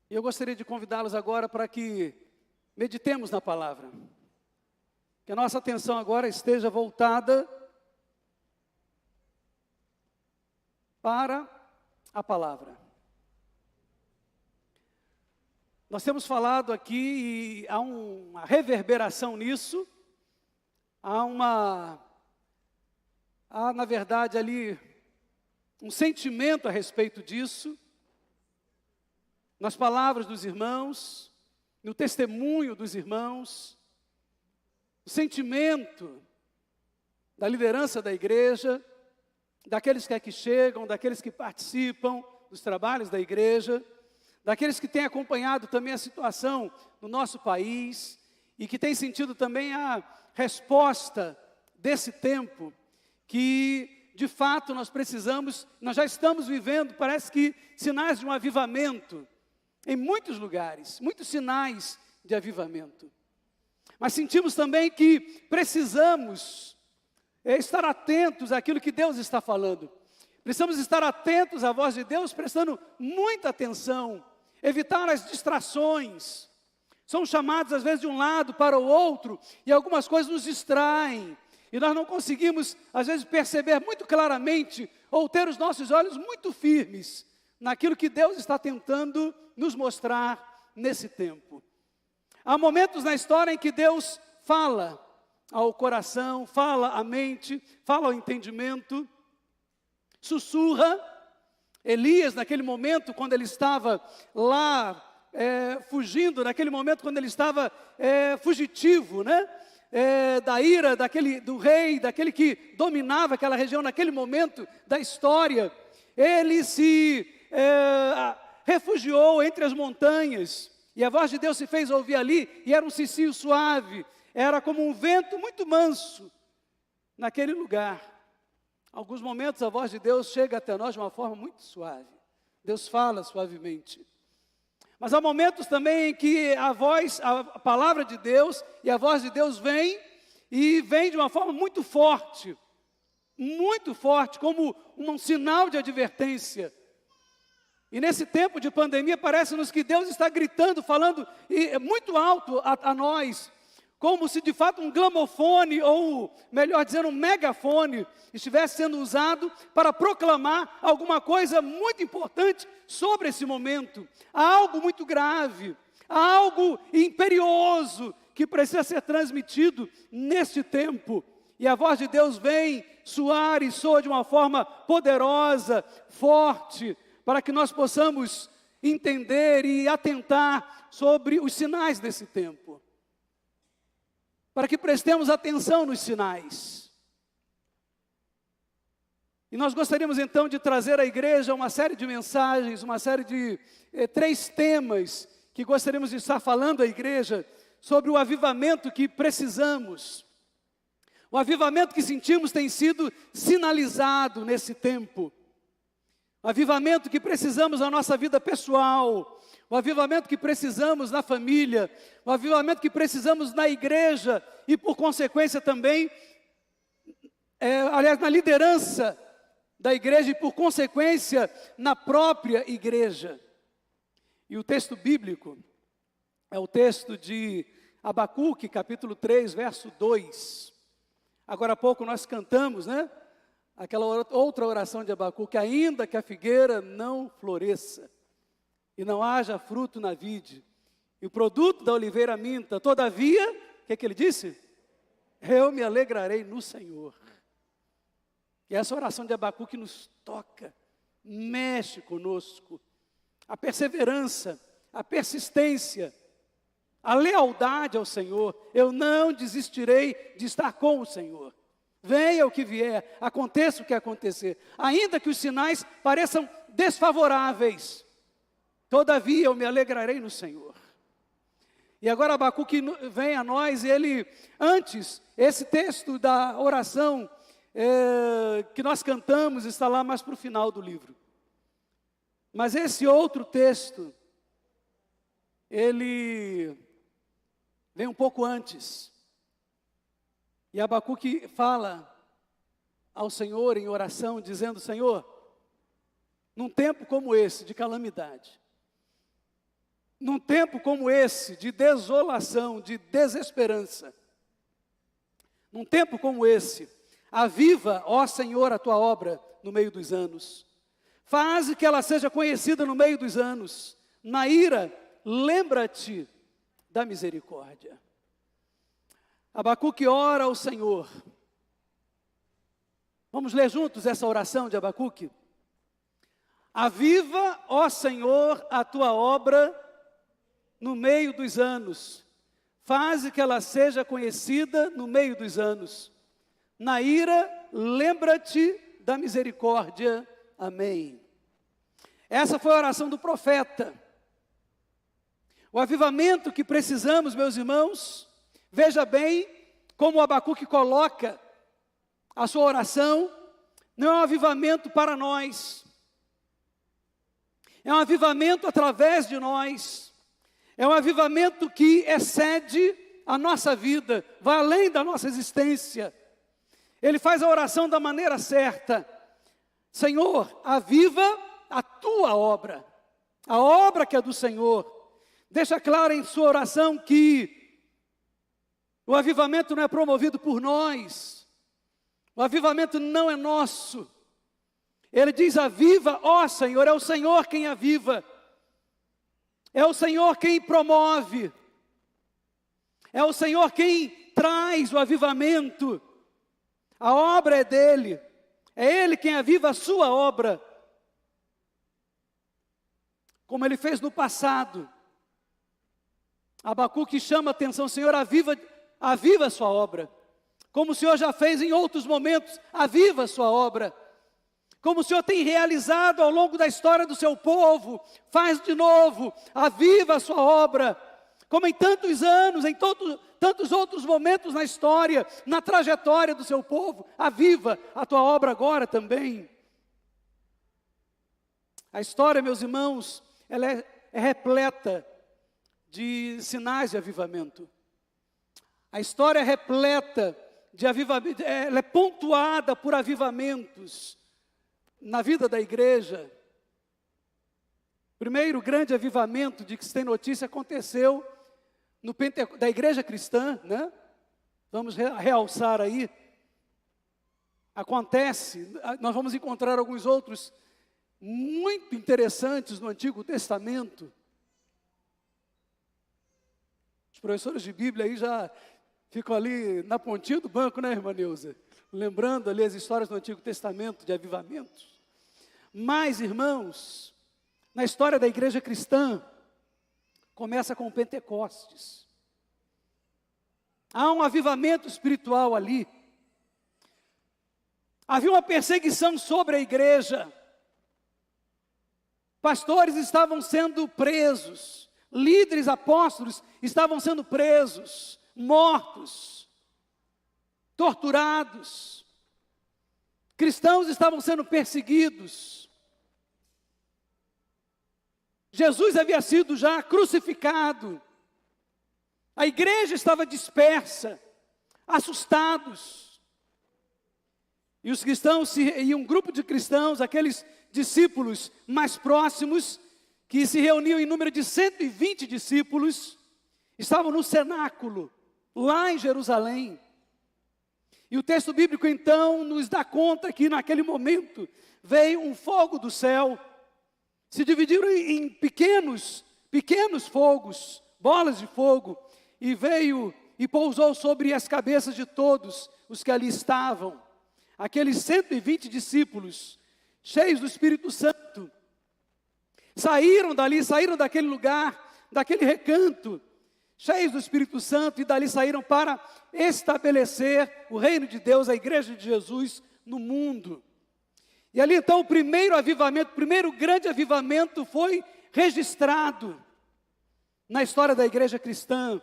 E eu gostaria de convidá-los agora para que meditemos na palavra. Que a nossa atenção agora esteja voltada para a palavra. Nós temos falado aqui e há uma reverberação nisso, há na verdade ali um sentimento a respeito disso, nas palavras dos irmãos, no testemunho dos irmãos, o sentimento da liderança da igreja, daqueles que aqui chegam, daqueles que participam dos trabalhos da igreja, daqueles que têm acompanhado também a situação no nosso país e que têm sentido também a resposta desse tempo que, de fato, nós já estamos vivendo, parece que sinais de um avivamento em muitos lugares, muitos sinais de avivamento. Mas sentimos também que precisamos estar atentos àquilo que Deus está falando. Precisamos estar atentos à voz de Deus, prestando muita atenção, evitar as distrações. Somos chamados às vezes de um lado para o outro e algumas coisas nos distraem. E nós não conseguimos às vezes perceber muito claramente ou ter os nossos olhos muito firmes naquilo que Deus está tentando nos mostrar nesse tempo. Há momentos na história em que Deus fala ao coração, fala à mente, fala ao entendimento, sussurra. Elias, naquele momento, quando ele estava lá fugindo, naquele momento, quando ele estava fugitivo, né? Da ira do rei, daquele que dominava aquela região, naquele momento da história, ele se refugiou entre as montanhas, e a voz de Deus se fez ouvir ali, e era um cicio suave, era como um vento muito manso, naquele lugar. Alguns momentos a voz de Deus chega até nós de uma forma muito suave. Deus fala suavemente. Mas há momentos também em que a palavra de Deus e a voz de Deus vem de uma forma muito forte, como um sinal de advertência. E nesse tempo de pandemia parece-nos que Deus está gritando, falando muito alto a nós, como se de fato um gramofone, ou melhor dizendo, um megafone, estivesse sendo usado para proclamar alguma coisa muito importante sobre esse momento. Há algo muito grave, há algo imperioso que precisa ser transmitido neste tempo. E a voz de Deus vem soar e soa de uma forma poderosa, forte, para que nós possamos entender e atentar sobre os sinais desse tempo. Para que prestemos atenção nos sinais. E nós gostaríamos então de trazer à igreja uma série de mensagens, uma série de 3 temas que gostaríamos de estar falando à igreja sobre o avivamento que precisamos. O avivamento que sentimos tem sido sinalizado nesse tempo. O avivamento que precisamos na nossa vida pessoal, o avivamento que precisamos na família, o avivamento que precisamos na igreja e por consequência também, na liderança da igreja e por consequência na própria igreja. E o texto bíblico é o texto de Abacuque, capítulo 3, verso 2. Agora há pouco nós cantamos, né? Aquela outra oração de Abacuque: ainda que a figueira não floresça, e não haja fruto na vide, e o produto da oliveira minta, todavia, o que ele disse? Eu me alegrarei no Senhor. E essa oração de Abacuque nos toca, mexe conosco. A perseverança, a persistência, a lealdade ao Senhor. Eu não desistirei de estar com o Senhor. Venha o que vier, aconteça o que acontecer, ainda que os sinais pareçam desfavoráveis, todavia eu me alegrarei no Senhor. E agora Abacuque vem a nós, e ele, antes, esse texto da oração que nós cantamos está lá mais para o final do livro. Mas esse outro texto, ele vem um pouco antes. E Abacuque fala ao Senhor em oração, dizendo: Senhor, num tempo como esse, de calamidade, num tempo como esse, de desolação, de desesperança, num tempo como esse, aviva, ó Senhor, a tua obra no meio dos anos. Faze que ela seja conhecida no meio dos anos. Na ira, lembra-te da misericórdia. Abacuque ora ao Senhor. Vamos ler juntos essa oração de Abacuque? Aviva, ó Senhor, a tua obra no meio dos anos. Faze que ela seja conhecida no meio dos anos. Na ira, lembra-te da misericórdia. Amém. Essa foi a oração do profeta. O avivamento que precisamos, meus irmãos, veja bem como o Abacuque coloca a sua oração, não é um avivamento para nós, é um avivamento através de nós, é um avivamento que excede a nossa vida, vai além da nossa existência. Ele faz a oração da maneira certa. Senhor, aviva a tua obra, a obra que é do Senhor. Deixa claro em sua oração que o avivamento não é promovido por nós, o avivamento não é nosso. Ele diz: aviva, ó Senhor, é o Senhor quem aviva, é o Senhor quem promove, é o Senhor quem traz o avivamento. A obra é dele, é Ele quem aviva a sua obra, como Ele fez no passado. Abacuque chama a atenção: Senhor, aviva a sua obra, como o Senhor já fez em outros momentos, aviva a sua obra, como o Senhor tem realizado ao longo da história do seu povo, faz de novo, aviva a sua obra, como em tantos anos, em tantos outros momentos na história, na trajetória do seu povo, aviva a tua obra agora também. A história, meus irmãos, ela é repleta de sinais de avivamento. A história é repleta de avivamento, ela é pontuada por avivamentos na vida da igreja. O primeiro grande avivamento de que se tem notícia aconteceu da igreja cristã, né? Vamos realçar aí. Acontece, nós vamos encontrar alguns outros muito interessantes no Antigo Testamento. Os professores de Bíblia aí já ficam ali na pontinha do banco, né, irmã Neuza? Lembrando ali as histórias do Antigo Testamento de avivamentos. Mas, irmãos, na história da igreja cristã, começa com o Pentecostes. Há um avivamento espiritual ali. Havia uma perseguição sobre a igreja. Pastores estavam sendo presos. Líderes, apóstolos estavam sendo presos, mortos, torturados. Cristãos estavam sendo perseguidos. Jesus havia sido já crucificado. A igreja estava dispersa, assustados. E os cristãos, e um grupo de cristãos, aqueles discípulos mais próximos, que se reuniam em número de 120 discípulos, estavam no cenáculo, lá em Jerusalém. E o texto bíblico então nos dá conta que naquele momento veio um fogo do céu, se dividiram em pequenos fogos, bolas de fogo, e veio e pousou sobre as cabeças de todos os que ali estavam. Aqueles 120 discípulos, cheios do Espírito Santo, saíram daquele lugar, daquele recanto, cheios do Espírito Santo, e dali saíram para estabelecer o reino de Deus, a igreja de Jesus no mundo. E ali então o primeiro grande avivamento foi registrado na história da igreja cristã.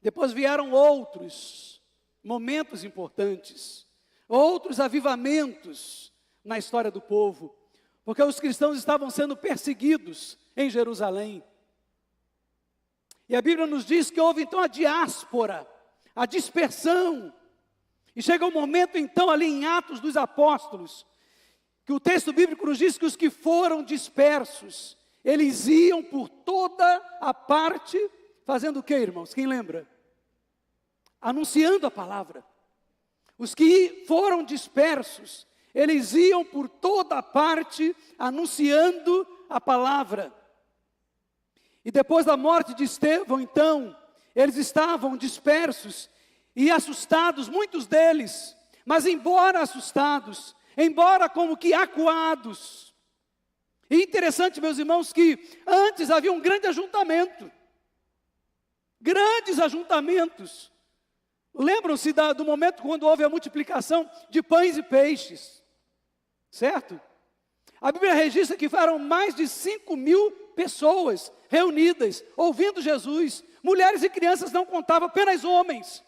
Depois vieram outros momentos importantes, outros avivamentos na história do povo, porque os cristãos estavam sendo perseguidos em Jerusalém. E a Bíblia nos diz que houve então a diáspora, a dispersão. E chega o momento então ali em Atos dos Apóstolos, que o texto bíblico nos diz que os que foram dispersos, eles iam por toda a parte, fazendo o que, irmãos? Quem lembra? Anunciando a palavra. Os que foram dispersos, eles iam por toda a parte, anunciando a palavra. E depois da morte de Estevão, então, eles estavam dispersos e assustados, muitos deles, mas embora assustados, embora como que acuados. E interessante, meus irmãos, que antes havia um grande ajuntamento. Grandes ajuntamentos. Lembram-se do momento quando houve a multiplicação de pães e peixes. Certo? A Bíblia registra que foram mais de 5.000 pessoas reunidas, ouvindo Jesus. Mulheres e crianças não contavam, apenas homens.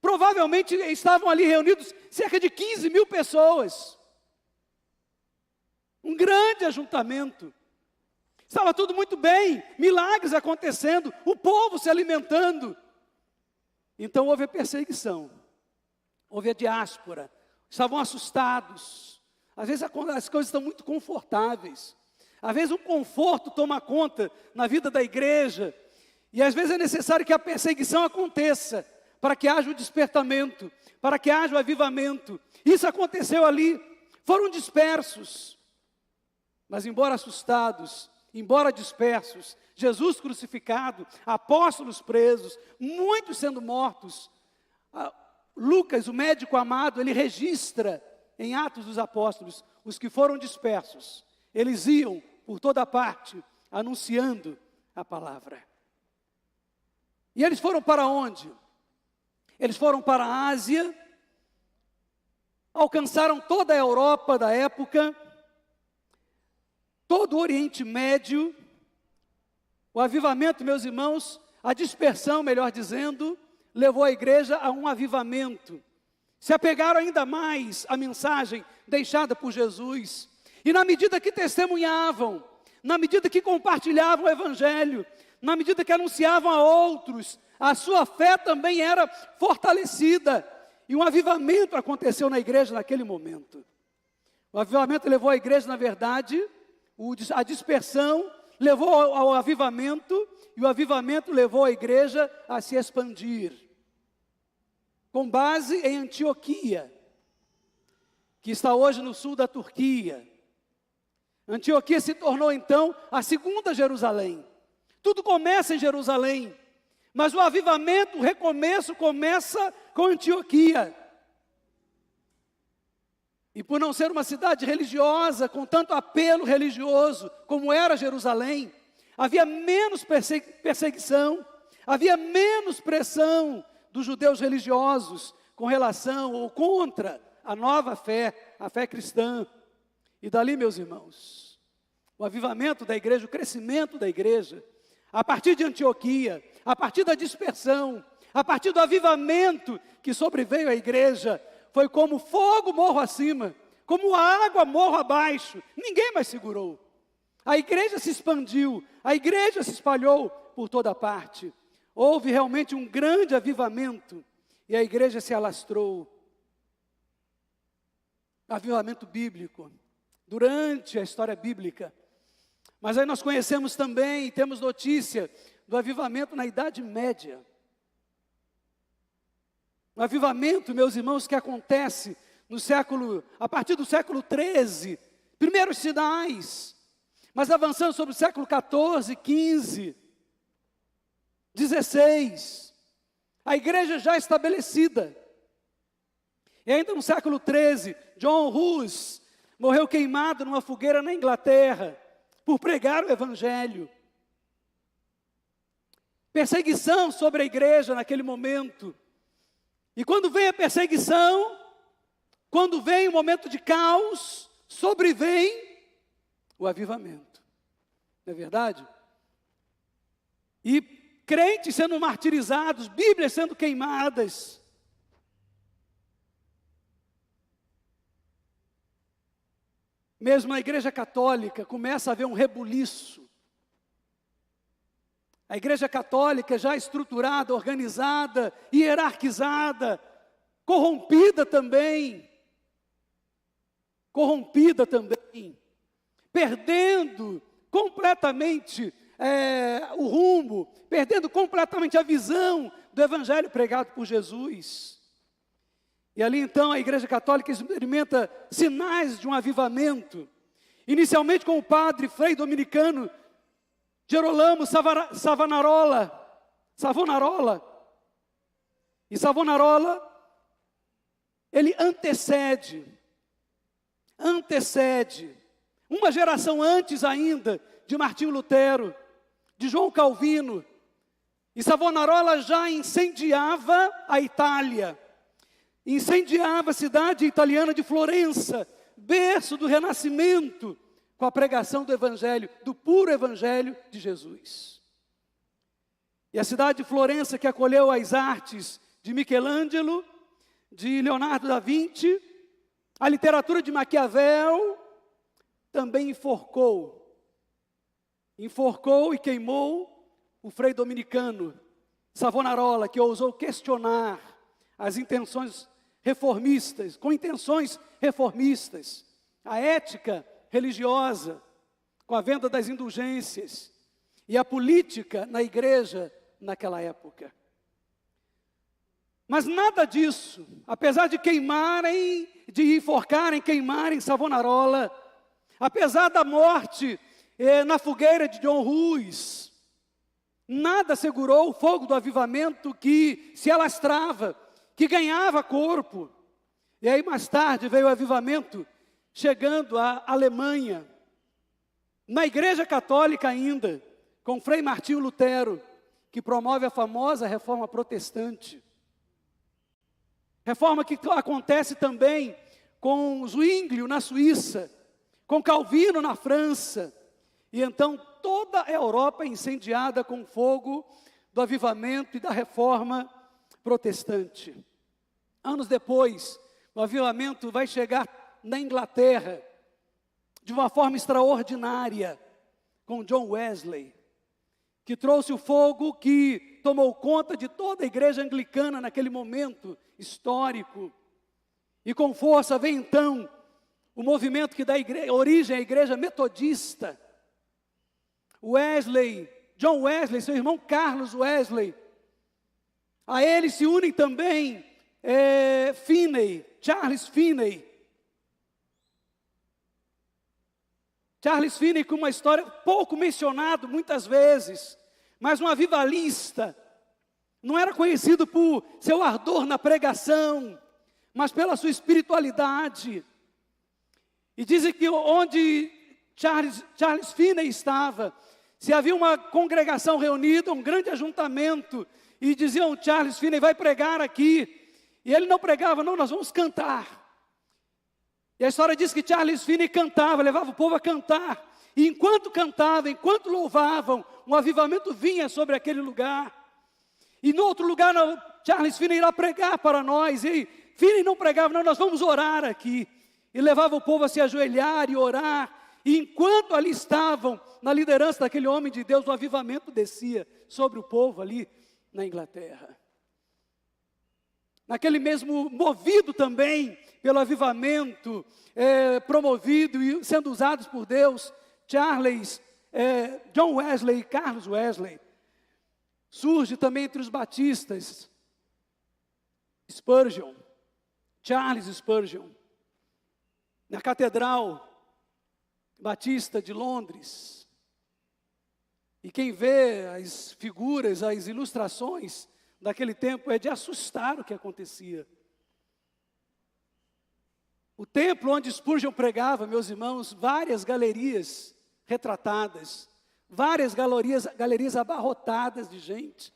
Provavelmente estavam ali reunidos cerca de 15.000 pessoas. Um grande ajuntamento. Estava tudo muito bem, milagres acontecendo, o povo se alimentando. Então houve a perseguição, houve a diáspora, estavam assustados. Às vezes as coisas estão muito confortáveis. Às vezes um conforto toma conta na vida da igreja. E às vezes é necessário que a perseguição aconteça, para que haja o despertamento, para que haja o avivamento. Isso aconteceu ali, foram dispersos. Mas embora assustados, embora dispersos, Jesus crucificado, apóstolos presos, muitos sendo mortos. Lucas, o médico amado, ele registra em Atos dos Apóstolos, os que foram dispersos, eles iam por toda parte, anunciando a palavra. E eles foram para onde? Eles foram para a Ásia, alcançaram toda a Europa da época, todo o Oriente Médio. O avivamento, meus irmãos, a dispersão, melhor dizendo, levou a igreja a um avivamento. Se apegaram ainda mais à mensagem deixada por Jesus. E na medida que testemunhavam, na medida que compartilhavam o Evangelho, na medida que anunciavam a outros, a sua fé também era fortalecida. E um avivamento aconteceu na igreja naquele momento. O avivamento levou a igreja, na verdade, a dispersão levou ao avivamento, e o avivamento levou a igreja a se expandir. Com base em Antioquia, que está hoje no sul da Turquia. Antioquia se tornou então a segunda Jerusalém. Tudo começa em Jerusalém, mas o avivamento, o recomeço começa com Antioquia. E por não ser uma cidade religiosa, com tanto apelo religioso como era Jerusalém, havia menos perseguição, havia menos pressão dos judeus religiosos com relação ou contra a nova fé, a fé cristã. E dali, meus irmãos, o avivamento da igreja, o crescimento da igreja, a partir de Antioquia, a partir da dispersão, a partir do avivamento que sobreveio à igreja, foi como fogo morro acima, como água morro abaixo, ninguém mais segurou. A igreja se expandiu, a igreja se espalhou por toda parte. Houve realmente um grande avivamento e a igreja se alastrou. Avivamento bíblico, durante a história bíblica. Mas aí nós conhecemos também, temos notícia do avivamento na Idade Média. O avivamento, meus irmãos, que acontece a partir do século XIII, primeiros sinais, mas avançando sobre o século XIV, XV, XVI, a igreja já estabelecida. E ainda no século XIII, John Hus morreu queimado numa fogueira na Inglaterra, por pregar o Evangelho. Perseguição sobre a igreja naquele momento. E quando vem a perseguição, quando vem o momento de caos, sobrevém o avivamento. Não é verdade? E crentes sendo martirizados, Bíblias sendo queimadas. Mesmo na igreja católica começa a haver um rebuliço. A igreja católica já estruturada, organizada, hierarquizada, corrompida também, perdendo completamente completamente o rumo, perdendo completamente a visão do evangelho pregado por Jesus. E ali então a Igreja Católica experimenta sinais de um avivamento, inicialmente com o padre frei dominicano Gerolamo Savonarola. E Savonarola, ele antecede, uma geração antes ainda de Martinho Lutero, de João Calvino. E Savonarola já incendiava a Itália, incendiava a cidade italiana de Florença, berço do Renascimento, com a pregação do Evangelho, do puro Evangelho de Jesus. E a cidade de Florença, que acolheu as artes de Michelangelo, de Leonardo da Vinci, a literatura de Maquiavel, também enforcou e queimou o frei dominicano Savonarola, que ousou questionar as intenções reformistas, com intenções reformistas, a ética religiosa, com a venda das indulgências, e a política na igreja naquela época. Mas nada disso, apesar de queimarem Savonarola, apesar da morte na fogueira de John Hus, nada segurou o fogo do avivamento que se alastrava, que ganhava corpo. E aí mais tarde veio o avivamento, chegando à Alemanha, na Igreja Católica ainda, com Frei Martinho Lutero, que promove a famosa Reforma Protestante. Reforma que acontece também com Zwinglio na Suíça, com Calvino na França, e então toda a Europa é incendiada com o fogo do avivamento e da Reforma Protestante. Anos depois, o avivamento vai chegar na Inglaterra, de uma forma extraordinária, com John Wesley, que trouxe o fogo que tomou conta de toda a igreja anglicana naquele momento histórico. E com força vem então o movimento que dá origem à igreja metodista. John Wesley, seu irmão Carlos Wesley, a ele se unem também Charles Finney. Charles Finney, com uma história pouco mencionado muitas vezes, mas um avivalista, não era conhecido por seu ardor na pregação, mas pela sua espiritualidade. E dizem que onde Charles Finney estava, se havia uma congregação reunida, um grande ajuntamento, e diziam: Charles Finney vai pregar aqui, e ele não pregava, não, nós vamos cantar. E a história diz que Charles Finney cantava, levava o povo a cantar. E enquanto cantavam, enquanto louvavam, um avivamento vinha sobre aquele lugar. E no outro lugar, Charles Finney irá pregar para nós. E Finney não pregava, não, nós vamos orar aqui. E levava o povo a se ajoelhar e orar. E enquanto ali estavam, na liderança daquele homem de Deus, o avivamento descia sobre o povo ali na Inglaterra. Naquele mesmo, movido também pelo avivamento, promovido e sendo usados por Deus, John Wesley e Carlos Wesley, surge também entre os batistas, Charles Spurgeon, na Catedral Batista de Londres. E quem vê as figuras, as ilustrações daquele tempo, é de assustar o que acontecia. O templo onde Spurgeon pregava, meus irmãos, várias galerias retratadas, várias galerias abarrotadas de gente.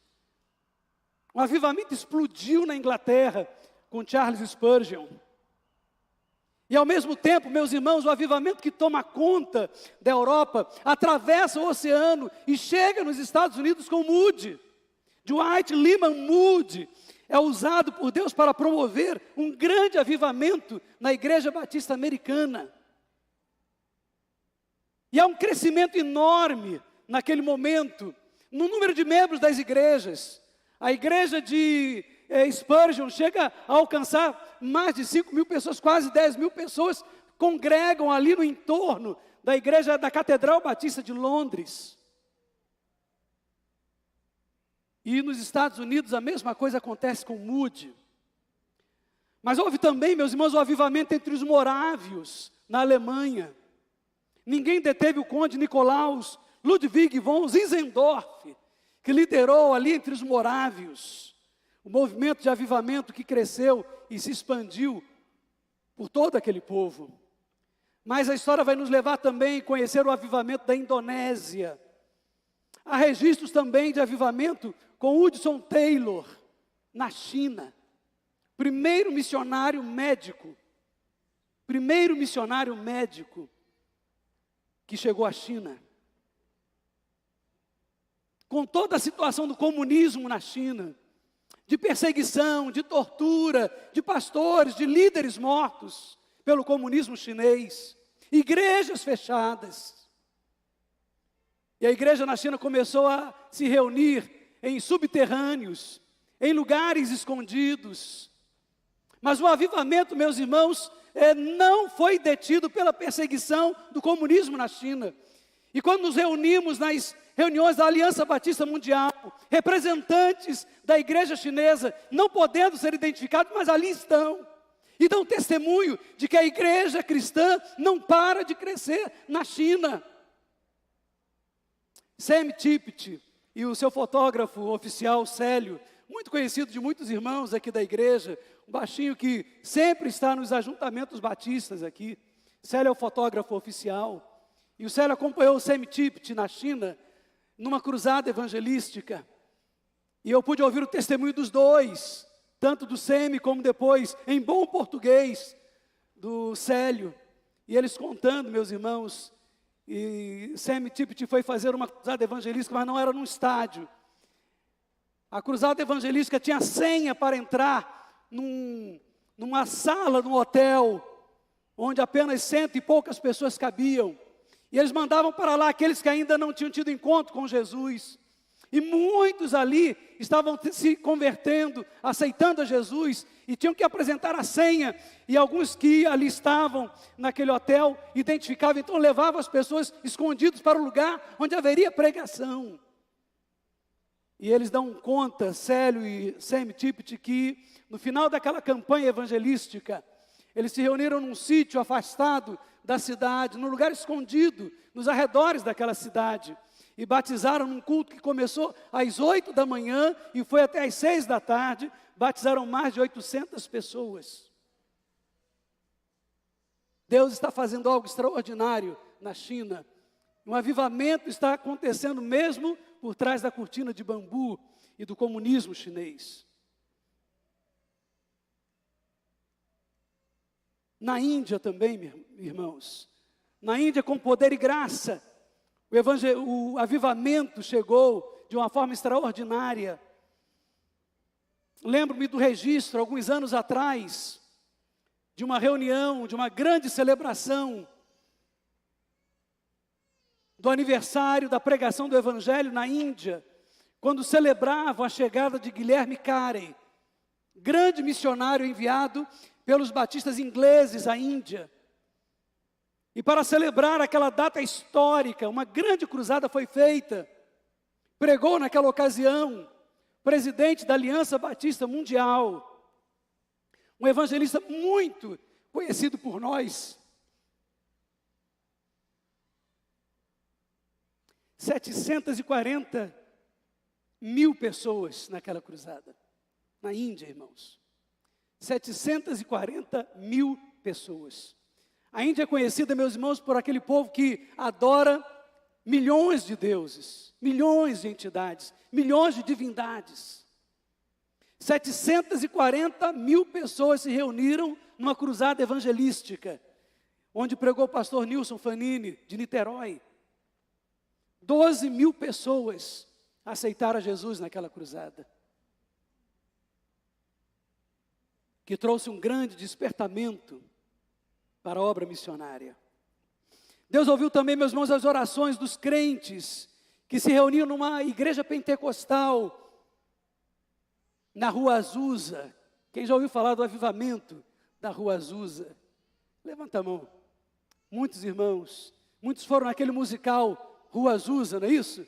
Um avivamento explodiu na Inglaterra com Charles Spurgeon. E ao mesmo tempo, meus irmãos, o avivamento que toma conta da Europa, atravessa o oceano e chega nos Estados Unidos com Moody. Dwight Lyman Moody é usado por Deus para promover um grande avivamento na Igreja Batista Americana. E há um crescimento enorme naquele momento, no número de membros das igrejas. A igreja de Spurgeon chega a alcançar mais de 5.000 pessoas, quase 10.000 pessoas congregam ali no entorno da igreja da Catedral Batista de Londres. E nos Estados Unidos a mesma coisa acontece com Moody. Mas houve também, meus irmãos, o avivamento entre os morávios na Alemanha. Ninguém deteve o conde Nicolaus Ludwig von Zinzendorf, que liderou ali entre os morávios o movimento de avivamento que cresceu e se expandiu por todo aquele povo. Mas a história vai nos levar também a conhecer o avivamento da Indonésia. Há registros também de avivamento com Hudson Taylor, na China. Primeiro missionário médico que chegou à China. Com toda a situação do comunismo na China, de perseguição, de tortura, de pastores, de líderes mortos pelo comunismo chinês, igrejas fechadas. E a igreja na China começou a se reunir em subterrâneos, em lugares escondidos. Mas o avivamento, meus irmãos, não foi detido pela perseguição do comunismo na China. E quando nos reunimos nas reuniões da Aliança Batista Mundial, representantes da igreja chinesa, não podendo ser identificados, mas ali estão, e dão testemunho de que a igreja cristã não para de crescer na China. Sam Tippett e o seu fotógrafo oficial, Célio, muito conhecido de muitos irmãos aqui da igreja, um baixinho que sempre está nos ajuntamentos batistas aqui. Célio é o fotógrafo oficial. E o Célio acompanhou o Sam Tippett na China, numa cruzada evangelística. E eu pude ouvir o testemunho dos dois, tanto do Sam como depois, em bom português, do Célio. E eles contando, meus irmãos, e Sam Tippett foi fazer uma cruzada evangelística, mas não era num estádio. A cruzada evangelística tinha senha para entrar numa sala, num hotel, onde apenas 100 e poucas pessoas cabiam. E eles mandavam para lá aqueles que ainda não tinham tido encontro com Jesus. E muitos ali estavam se convertendo, aceitando a Jesus, e tinham que apresentar a senha. E alguns que ali estavam naquele hotel, identificavam, então levavam as pessoas escondidos para o lugar onde haveria pregação. E eles dão conta, Célio e Sam Tippett, que no final daquela campanha evangelística, eles se reuniram num sítio afastado da cidade, num lugar escondido, nos arredores daquela cidade, e batizaram num culto que começou às 8 da manhã e foi até às 6 da tarde, batizaram mais de 800 pessoas. Deus está fazendo algo extraordinário na China. Um avivamento está acontecendo mesmo por trás da cortina de bambu e do comunismo chinês. Na Índia também, irmãos, na Índia com poder e graça, o avivamento chegou de uma forma extraordinária. Lembro-me do registro, alguns anos atrás, de uma reunião, de uma grande celebração, do aniversário da pregação do Evangelho na Índia, quando celebravam a chegada de Guilherme Carey, grande missionário enviado pelos batistas ingleses à Índia. E para celebrar aquela data histórica, uma grande cruzada foi feita. Pregou naquela ocasião, presidente da Aliança Batista Mundial, um evangelista muito conhecido por nós. 740 mil pessoas naquela cruzada, na Índia, irmãos. 740 mil pessoas. A Índia é conhecida, meus irmãos, por aquele povo que adora milhões de deuses, milhões de entidades, milhões de divindades. 740 mil pessoas se reuniram numa cruzada evangelística, onde pregou o pastor Nilson Fanini, de Niterói. 12 mil pessoas aceitaram a Jesus naquela cruzada, que trouxe um grande despertamento para a obra missionária. Deus ouviu também, meus irmãos, as orações dos crentes que se reuniam numa igreja pentecostal na Rua Azusa. Quem já ouviu falar do avivamento da Rua Azusa? Levanta a mão. Muitos irmãos. Muitos foram naquele musical Rua Azusa, não é isso?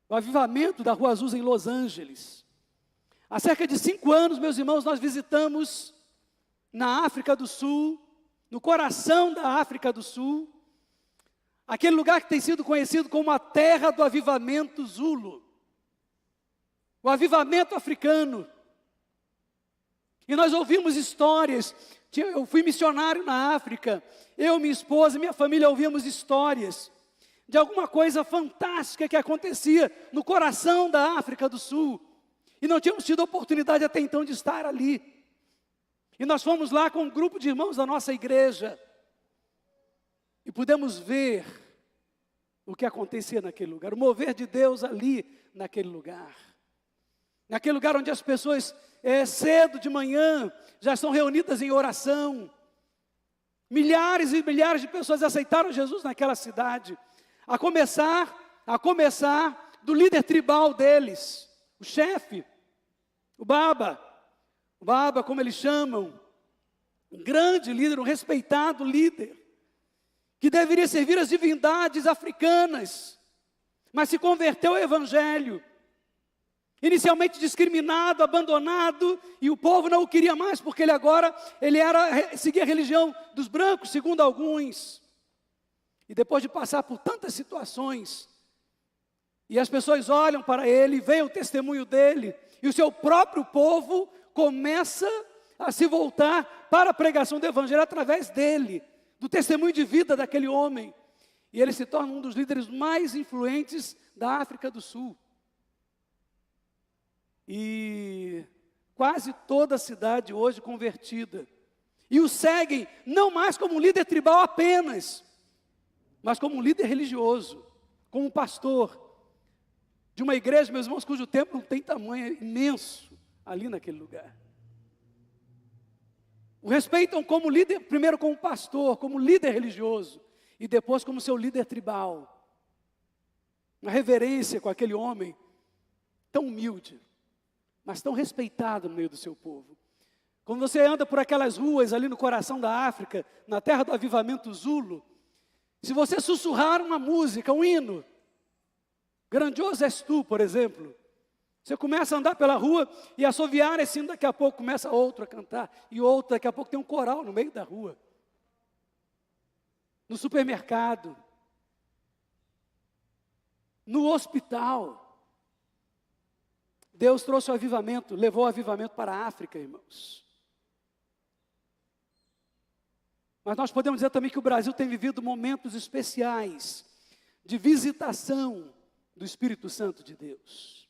O avivamento da Rua Azusa em Los Angeles. Há cerca de 5 anos, meus irmãos, nós visitamos na África do Sul, no coração da África do Sul, aquele lugar que tem sido conhecido como a terra do avivamento Zulu, o avivamento africano. E nós ouvimos histórias. Eu fui missionário na África, eu, minha esposa e minha família ouvimos histórias de alguma coisa fantástica que acontecia no coração da África do Sul. E não tínhamos tido a oportunidade até então de estar ali. E nós fomos lá com um grupo de irmãos da nossa igreja. E pudemos ver o que acontecia naquele lugar, o mover de Deus ali naquele lugar. Naquele lugar onde as pessoas, cedo de manhã, já estão reunidas em oração. Milhares e milhares de pessoas aceitaram Jesus naquela cidade. A começar do líder tribal deles, o chefe, o Baba, como eles chamam, um grande líder, um respeitado líder, que deveria servir as divindades africanas, mas se converteu ao Evangelho. Inicialmente discriminado, abandonado, e o povo não o queria mais, porque ele seguia a religião dos brancos, segundo alguns. E depois de passar por tantas situações, e as pessoas olham para ele, veem o testemunho dele, e o seu próprio povo começa a se voltar para a pregação do Evangelho através dele, do testemunho de vida daquele homem. E ele se torna um dos líderes mais influentes da África do Sul. E quase toda a cidade hoje convertida. E o seguem não mais como um líder tribal apenas, mas como um líder religioso, como um pastor de uma igreja, meus irmãos, cujo templo tem tamanho imenso ali naquele lugar. O respeitam como líder, primeiro como pastor, como líder religioso, e depois como seu líder tribal. Uma reverência com aquele homem tão humilde, mas tão respeitado no meio do seu povo. Quando você anda por aquelas ruas ali no coração da África, na terra do avivamento Zulu, se você sussurrar uma música, um hino, Grandioso és tu, por exemplo, você começa a andar pela rua e assoviar esse hino, daqui a pouco começa outro a cantar, e outro, daqui a pouco tem um coral no meio da rua. No supermercado, no hospital. Deus trouxe o avivamento, levou o avivamento para a África, irmãos. Mas nós podemos dizer também que o Brasil tem vivido momentos especiais de visitação do Espírito Santo de Deus.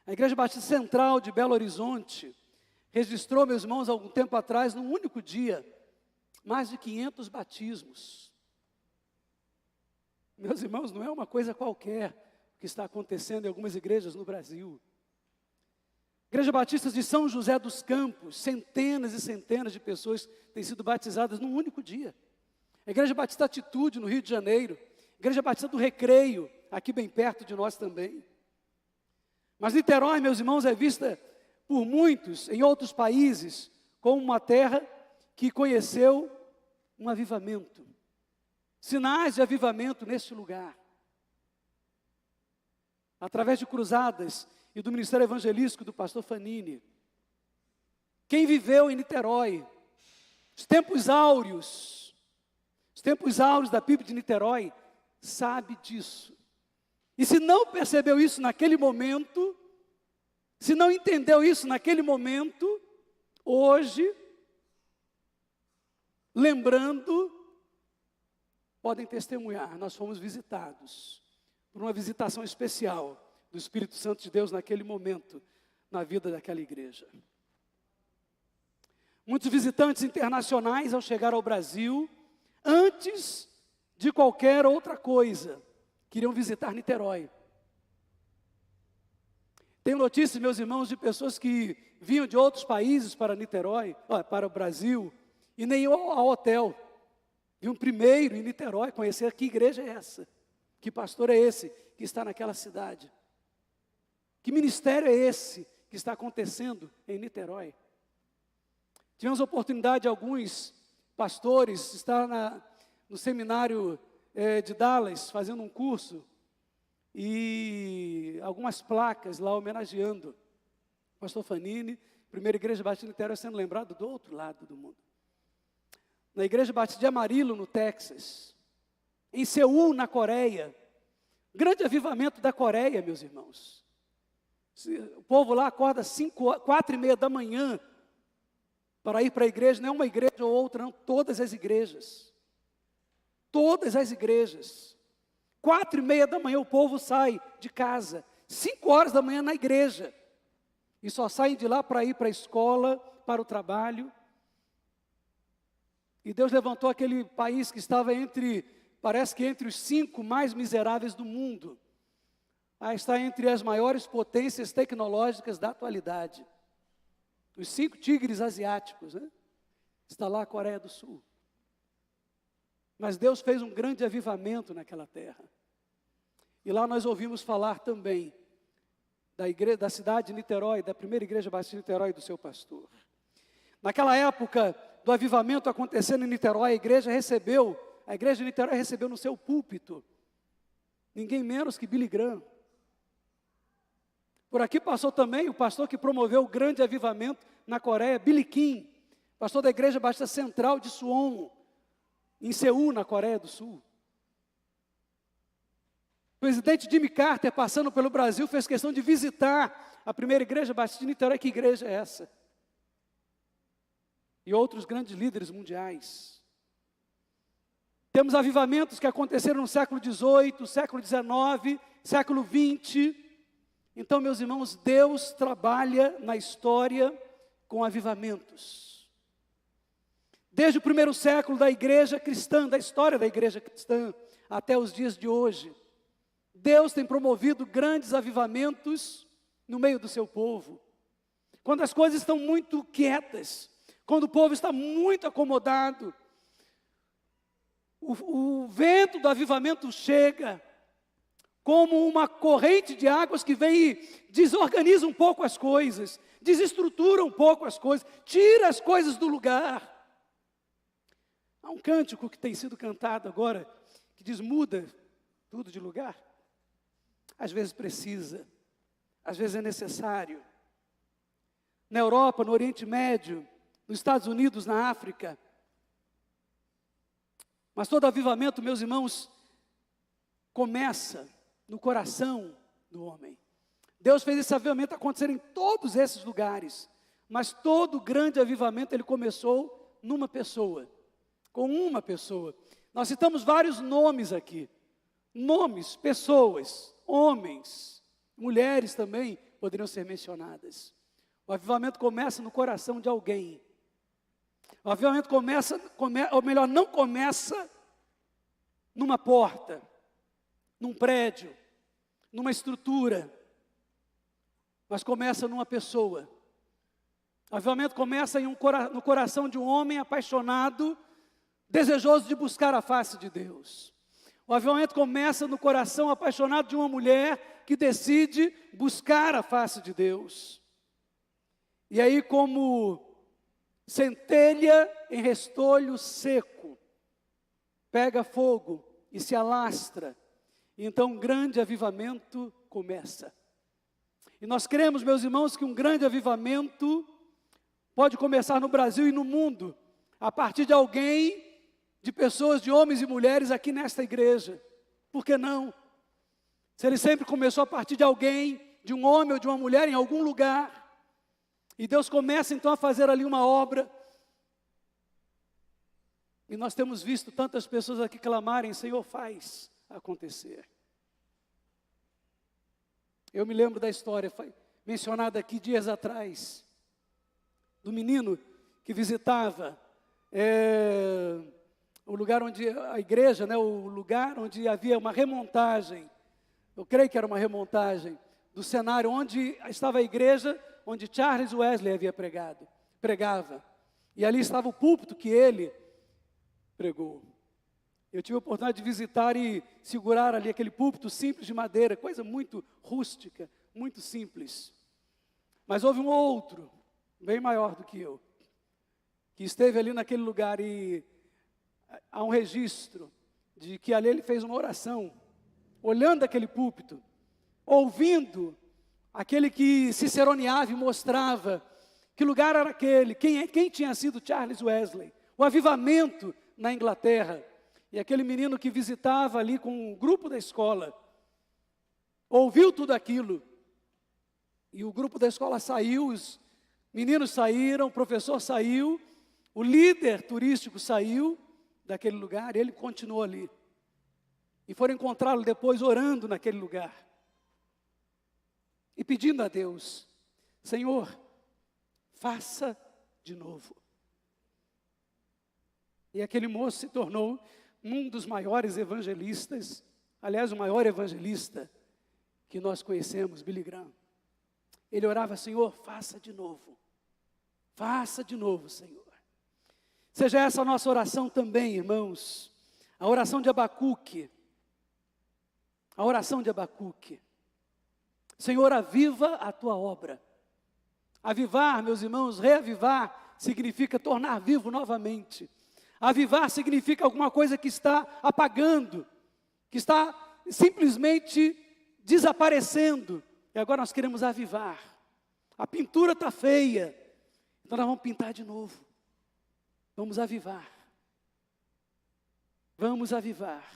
A Igreja Batista Central de Belo Horizonte registrou, meus irmãos, há algum tempo atrás, num único dia, mais de 500 batismos. Meus irmãos, não é uma coisa qualquer que está acontecendo em algumas igrejas no Brasil. Igreja Batista de São José dos Campos, centenas e centenas de pessoas têm sido batizadas num único dia. A Igreja Batista Atitude, no Rio de Janeiro. Igreja Batista do Recreio, aqui bem perto de nós também. Mas Niterói, meus irmãos, é vista por muitos em outros países como uma terra que conheceu um avivamento. Sinais de avivamento neste lugar. Através de cruzadas e do ministério evangelístico do pastor Fanini. Quem viveu em Niterói, os tempos áureos da PIB de Niterói, sabe disso. E se não percebeu isso naquele momento, se não entendeu isso naquele momento, hoje, lembrando, podem testemunhar, nós fomos visitados por uma visitação especial do Espírito Santo de Deus naquele momento, na vida daquela igreja. Muitos visitantes internacionais, ao chegar ao Brasil, antes de qualquer outra coisa, queriam visitar Niterói. Tenho notícias, meus irmãos, de pessoas que vinham de outros países para Niterói, para o Brasil, e nem iam ao hotel. Vinham primeiro em Niterói conhecer que igreja é essa, que pastor é esse que está naquela cidade. Que ministério é esse que está acontecendo em Niterói? Tivemos a oportunidade de alguns pastores estar no seminário de Dallas, fazendo um curso, e algumas placas lá homenageando o pastor Fanini, primeira igreja batista em Niterói, sendo lembrado do outro lado do mundo. Na igreja batista de Amarillo, no Texas, em Seul, na Coreia, grande avivamento da Coreia, meus irmãos. O povo lá acorda 4:30 da manhã para ir para a igreja, não é uma igreja ou outra, não, todas as igrejas. Todas as igrejas. 4:30 da manhã o povo sai de casa, 5 horas da manhã na igreja. E só saem de lá para ir para a escola, para o trabalho. E Deus levantou aquele país que estava parece que entre os 5 mais miseráveis do mundo. Está entre as maiores potências tecnológicas da atualidade. Os 5 tigres asiáticos, né? Está lá a Coreia do Sul. Mas Deus fez um grande avivamento naquela terra. E lá nós ouvimos falar também da cidade de Niterói, da primeira igreja batista de Niterói, do seu pastor. Naquela época do avivamento acontecendo em Niterói, a igreja de Niterói recebeu no seu púlpito ninguém menos que Billy Graham. Por aqui passou também o pastor que promoveu o grande avivamento na Coreia, Billy Kim, pastor da igreja batista central de Suwon, em Seul, na Coreia do Sul. O presidente Jimmy Carter, passando pelo Brasil, fez questão de visitar a primeira igreja batista de Niterói. Que igreja é essa? E outros grandes líderes mundiais. Temos avivamentos que aconteceram no século XVIII, século XIX, século XX. Então, meus irmãos, Deus trabalha na história com avivamentos. Desde o primeiro século da igreja cristã, da história da igreja cristã, até os dias de hoje, Deus tem promovido grandes avivamentos no meio do seu povo. Quando as coisas estão muito quietas, quando o povo está muito acomodado, o vento do avivamento chega como uma corrente de águas que vem e desorganiza um pouco as coisas, desestrutura um pouco as coisas, tira as coisas do lugar. Há um cântico que tem sido cantado agora, que diz: muda tudo de lugar. Às vezes precisa, às vezes é necessário. Na Europa, no Oriente Médio, nos Estados Unidos, na África. Mas todo avivamento, meus irmãos, começa no coração do homem. Deus fez esse avivamento acontecer em todos esses lugares. Mas todo grande avivamento, ele começou numa pessoa. Com uma pessoa. Nós citamos vários nomes aqui. Nomes, pessoas, homens, mulheres também poderiam ser mencionadas. O avivamento começa no coração de alguém. O avivamento ou melhor, não começa numa porta, num prédio, numa estrutura, mas começa numa pessoa. O avivamento começa no coração de um homem apaixonado, desejoso de buscar a face de Deus. O avivamento começa no coração apaixonado de uma mulher que decide buscar a face de Deus. E aí, como centelha em restolho seco, pega fogo e se alastra. E então um grande avivamento começa. E nós cremos, meus irmãos, que um grande avivamento pode começar no Brasil e no mundo, a partir de alguém, de pessoas, de homens e mulheres aqui nesta igreja. Por que não? Se ele sempre começou a partir de alguém, de um homem ou de uma mulher em algum lugar, e Deus começa então a fazer ali uma obra, e nós temos visto tantas pessoas aqui clamarem: Senhor, faz acontecer. Eu me lembro da história, foi mencionada aqui dias atrás, do menino que visitava o lugar onde a igreja, né, o lugar onde havia uma remontagem, eu creio que era uma remontagem, do cenário onde estava a igreja, onde Charles Wesley havia pregava. E ali estava o púlpito que ele pregou. Eu tive a oportunidade de visitar e segurar ali aquele púlpito simples de madeira, coisa muito rústica, muito simples. Mas houve um outro, bem maior do que eu, que esteve ali naquele lugar e há um registro de que ali ele fez uma oração, olhando aquele púlpito, ouvindo aquele que ciceroneava e mostrava que lugar era aquele, quem tinha sido Charles Wesley, o avivamento na Inglaterra. E aquele menino que visitava ali com um grupo da escola, ouviu tudo aquilo, e o grupo da escola saiu, os meninos saíram, o professor saiu, o líder turístico saiu daquele lugar, e ele continuou ali. E foram encontrá-lo depois orando naquele lugar. E pedindo a Deus, Senhor, faça de novo. E aquele moço se tornou um dos maiores evangelistas, aliás, o maior evangelista que nós conhecemos, Billy Graham. Ele orava, Senhor, faça de novo. Faça de novo, Senhor. Seja essa a nossa oração também, irmãos. A oração de Abacuque. A oração de Abacuque. Senhor, aviva a tua obra. Avivar, meus irmãos, reavivar, significa tornar vivo novamente. Avivar significa alguma coisa que está apagando, que está simplesmente desaparecendo. E agora nós queremos avivar. A pintura está feia, então nós vamos pintar de novo. Vamos avivar. Vamos avivar.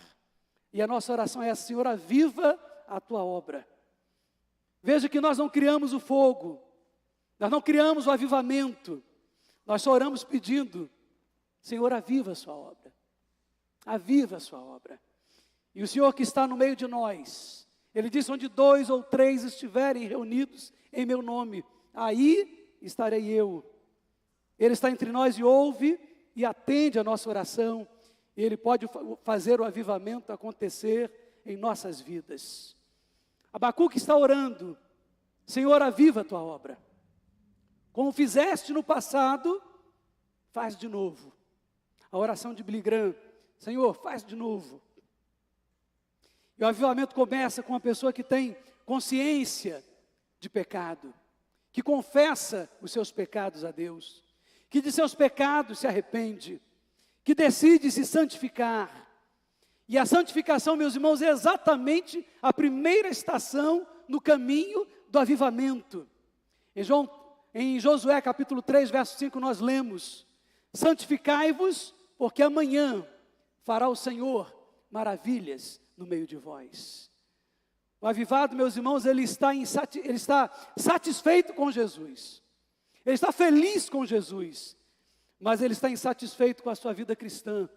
E a nossa oração é essa, Senhor, aviva a tua obra. Veja que nós não criamos o fogo, nós não criamos o avivamento, nós só oramos pedindo, Senhor, aviva a sua obra, aviva a sua obra. E o Senhor que está no meio de nós, Ele disse, onde 2 ou 3 estiverem reunidos em meu nome, aí estarei eu. Ele está entre nós e ouve e atende a nossa oração, e Ele pode fazer o avivamento acontecer em nossas vidas. Abacuque está orando, Senhor, aviva a tua obra. Como fizeste no passado, faz de novo. A oração de Billy Graham, Senhor, faz de novo. E o avivamento começa com uma pessoa que tem consciência de pecado, que confessa os seus pecados a Deus, que de seus pecados se arrepende, que decide se santificar. E a santificação, meus irmãos, é exatamente a primeira estação no caminho do avivamento. Em Josué capítulo 3, verso 5, nós lemos, santificai-vos, porque amanhã fará o Senhor maravilhas no meio de vós. O avivado, meus irmãos, ele está satisfeito com Jesus. Ele está feliz com Jesus, mas ele está insatisfeito com a sua vida cristã.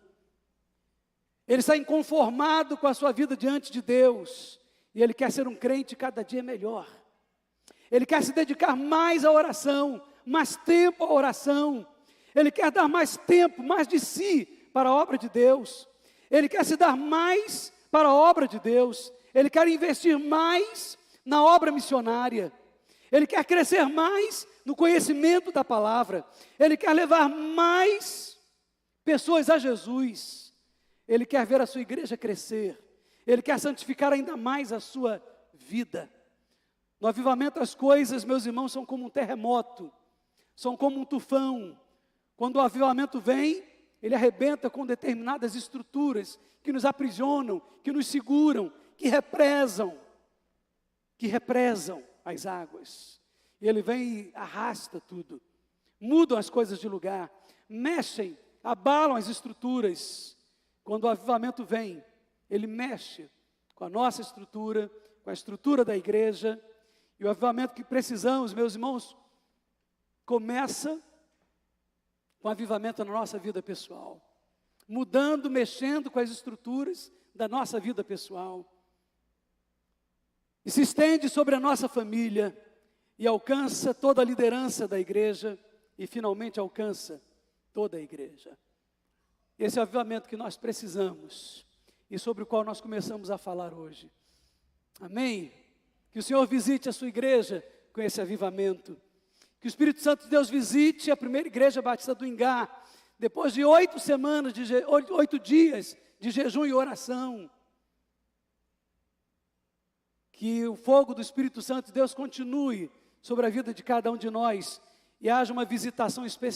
Ele está inconformado com a sua vida diante de Deus, e ele quer ser um crente cada dia melhor. Ele quer se dedicar mais à oração, mais tempo à oração. Ele quer dar mais tempo, mais de si para a obra de Deus. Ele quer se dar mais para a obra de Deus. Ele quer investir mais na obra missionária. Ele quer crescer mais no conhecimento da palavra. Ele quer levar mais pessoas a Jesus. Ele quer ver a sua igreja crescer. Ele quer santificar ainda mais a sua vida. No avivamento as coisas, meus irmãos, são como um terremoto. São como um tufão. Quando o avivamento vem, ele arrebenta com determinadas estruturas que nos aprisionam, que nos seguram, que represam as águas. E ele vem e arrasta tudo. Mudam as coisas de lugar. Mexem, abalam as estruturas. Quando o avivamento vem, ele mexe com a nossa estrutura, com a estrutura da igreja. E o avivamento que precisamos, meus irmãos, começa com o avivamento na nossa vida pessoal. Mudando, mexendo com as estruturas da nossa vida pessoal. E se estende sobre a nossa família e alcança toda a liderança da igreja e finalmente alcança toda a igreja. Esse é o avivamento que nós precisamos e sobre o qual nós começamos a falar hoje. Amém? Que o Senhor visite a sua igreja com esse avivamento. Que o Espírito Santo de Deus visite a primeira igreja batista do Ingá, depois de 8 dias de jejum e oração. Que o fogo do Espírito Santo de Deus continue sobre a vida de cada um de nós e haja uma visitação especial